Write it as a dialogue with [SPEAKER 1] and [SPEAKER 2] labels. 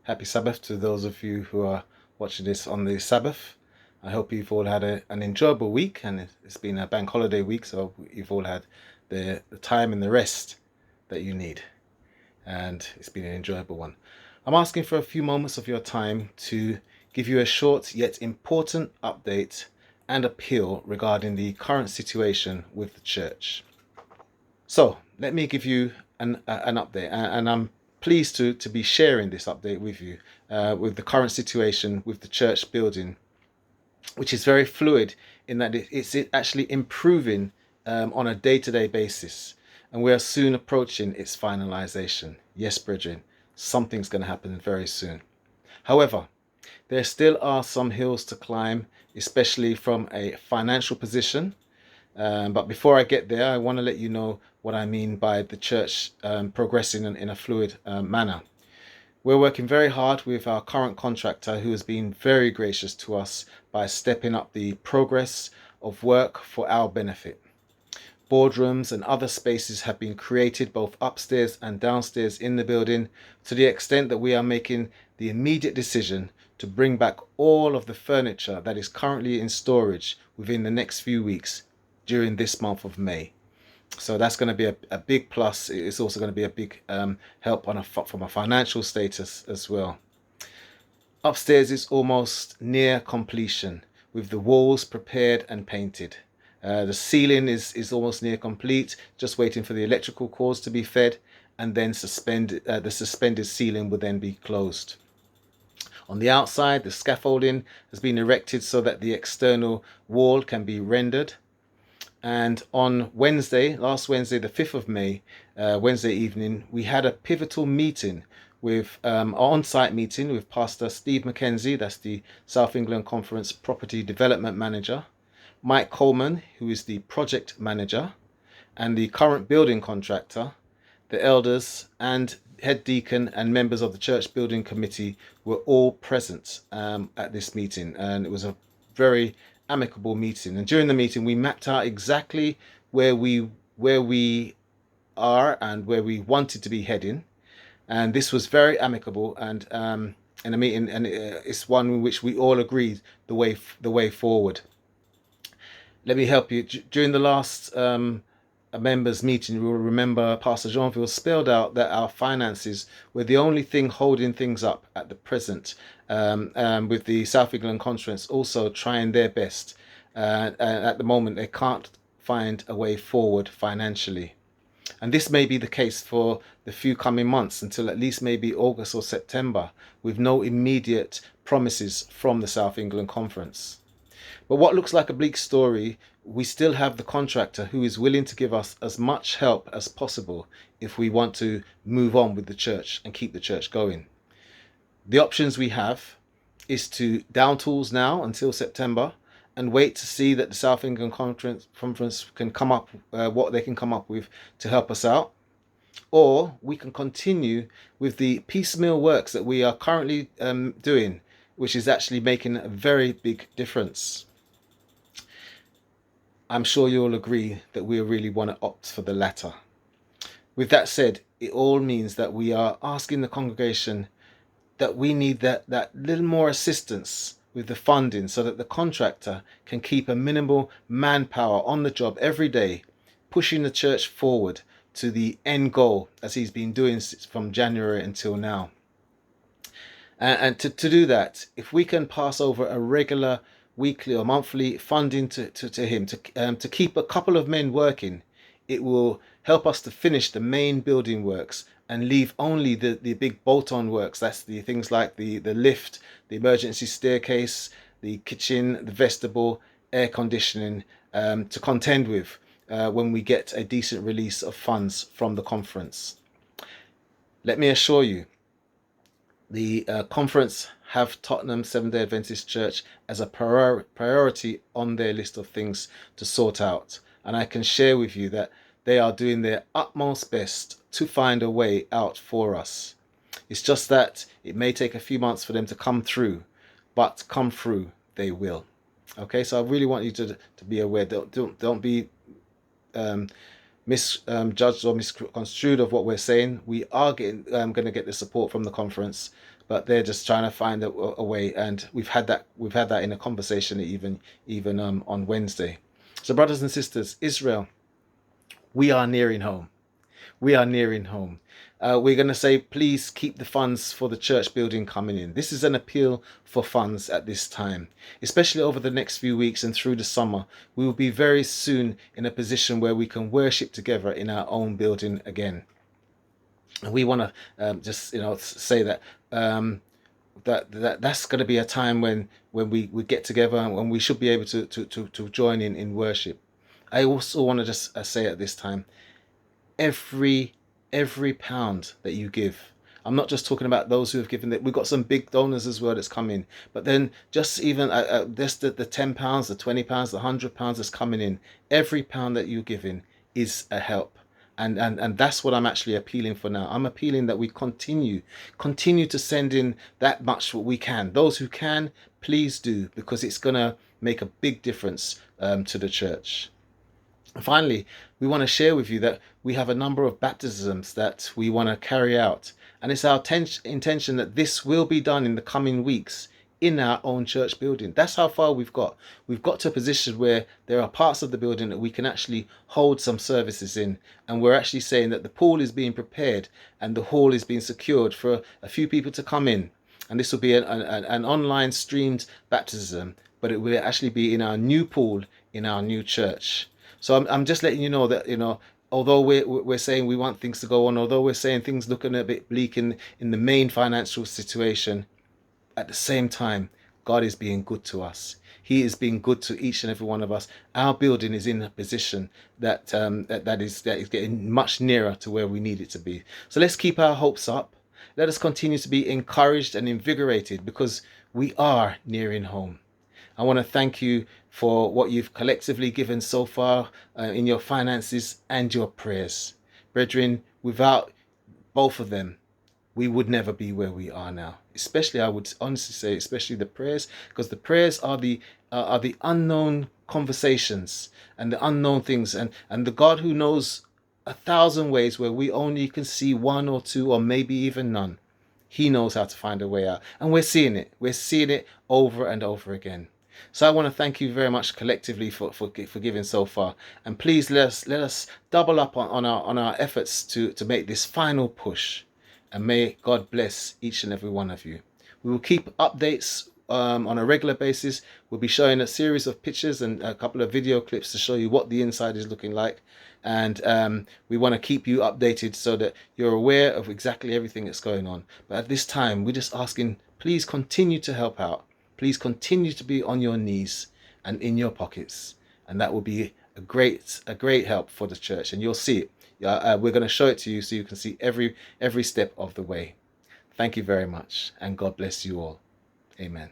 [SPEAKER 1] Happy Sabbath to those of you who are watching this on the Sabbath. I hope you've all had an enjoyable week, and it's been a bank holiday week, so you've all had the time and the rest that you need, and it's been an enjoyable one. I'm asking for a few moments of your time to give you a short yet important update and appeal regarding the current situation with the church. So let me give you an update, and I'm pleased to be sharing this update with you with the current situation with the church building, which is very fluid in that it's actually improving on a day-to-day basis, and we are soon approaching its finalization. Yes, brethren, something's going to happen very soon. However, there still are some hills to climb, especially from a financial position. But before I get there, I want to let you know what I mean by the church progressing in a fluid manner. We're working very hard with our current contractor, who has been very gracious to us by stepping up the progress of work for our benefit. Boardrooms and other spaces have been created both upstairs and downstairs in the building, to the extent that we are making the immediate decision to bring back all of the furniture that is currently in storage within the next few weeks during this month of May. So that's going to be a big plus. It's also going to be a big help from a financial status as well. Upstairs is almost near completion, with the walls prepared and painted. The ceiling is almost near complete, just waiting for the electrical cords to be fed, and then the suspended ceiling will then be closed. On the outside, the scaffolding has been erected so that the external wall can be rendered. And on last Wednesday, the 5th of May, Wednesday evening, we had a pivotal meeting with an on-site meeting with Pastor Steve McKenzie, that's the South England Conference Property Development Manager, Mike Coleman, who is the project manager, and the current building contractor. The elders and head deacon and members of the church building committee were all present at this meeting, and it was a very amicable meeting. And during the meeting, we mapped out exactly where we are and where we wanted to be heading, and this was very amicable and in a meeting, and it's one in which we all agreed the way forward. Let me help you. During the last a members meeting, you will remember Pastor Jeanville spelled out that our finances were the only thing holding things up at the present, with the South England Conference also trying their best. At the moment, they can't find a way forward financially. And this may be the case for the few coming months until at least maybe August or September, with no immediate promises from the South England Conference. But what looks like a bleak story, we still have the contractor who is willing to give us as much help as possible if we want to move on with the church and keep the church going. The options we have is to down tools now until September and wait to see that the South England Conference can come up what they can come up with to help us out. Or we can continue with the piecemeal works that we are currently doing, which is actually making a very big difference. I'm sure you'll agree that we really want to opt for the latter. With that said, it all means that we are asking the congregation that we need that little more assistance with the funding so that the contractor can keep a minimal manpower on the job every day, pushing the church forward to the end goal as he's been doing from January until now. And to do that, if we can pass over a regular weekly or monthly funding to him to keep a couple of men working, it will help us to finish the main building works and leave only the big bolt-on works. That's the things like the lift, the emergency staircase, the kitchen, the vestibule, air conditioning to contend with when we get a decent release of funds from the conference. Let me assure you, the conference have Tottenham Seventh-day Adventist Church as a priority on their list of things to sort out. And I can share with you that they are doing their utmost best to find a way out for us. It's just that it may take a few months for them to come through, but come through they will. Okay, so I really want you to be aware. Don't be misjudged or misconstrued of what we're saying. We are going to get the support from the conference, but they're just trying to find a way. And we've had that in a conversation even on Wednesday. So, brothers and sisters, Israel, we are nearing home. We are nearing home. We're going to say, please keep the funds for the church building coming in. This is an appeal for funds at this time, especially over the next few weeks and through the summer. We will be very soon in a position where we can worship together in our own building again. And we want to just say that that's going to be a time when we get together and when we should be able to join in worship. I also want to just say at this time, every pound that you give, I'm not just talking about those who have given it. We've got some big donors as well that's coming, but then just even just the £10, the £20, the £100 that's coming in, every pound that you're giving is a help. And that's what I'm actually appealing for now. I'm appealing that we continue to send in that much what we can. Those who can, please do, because it's going to make a big difference to the church. Finally, we want to share with you that we have a number of baptisms that we want to carry out. And it's our intention that this will be done in the coming weeks in our own church building. That's how far we've got. We've got to a position where there are parts of the building that we can actually hold some services in. And we're actually saying that the pool is being prepared and the hall is being secured for a few people to come in. And this will be an online streamed baptism, but it will actually be in our new pool in our new church. So I'm just letting you know that, although we're saying we want things to go on, although we're saying things looking a bit bleak in the main financial situation, at the same time, God is being good to us. He is being good to each and every one of us. Our building is in a position that is getting much nearer to where we need it to be. So let's keep our hopes up. Let us continue to be encouraged and invigorated, because we are nearing home. I want to thank you for what you've collectively given so far in your finances and your prayers. Brethren, without both of them, we would never be where we are now. Especially, I would honestly say, especially the prayers, because the prayers are the unknown conversations and the unknown things, and the God who knows 1,000 ways where we only can see one or two or maybe even none. He knows how to find a way out, and we're seeing it. We're seeing it over and over again. So I want to thank you very much collectively for giving so far, and please let us double up on our efforts to make this final push, and may God bless each and every one of you. We will keep updates on a regular basis. We'll be showing a series of pictures and a couple of video clips to show you what the inside is looking like, and we want to keep you updated so that you're aware of exactly everything that's going on. But at this time, we're just asking, please continue to help out. Please continue to be on your knees and in your pockets, and that will be a great help for the church, and you'll see it. We're going to show it to you so you can see every step of the way. Thank you very much, and God bless you all. Amen.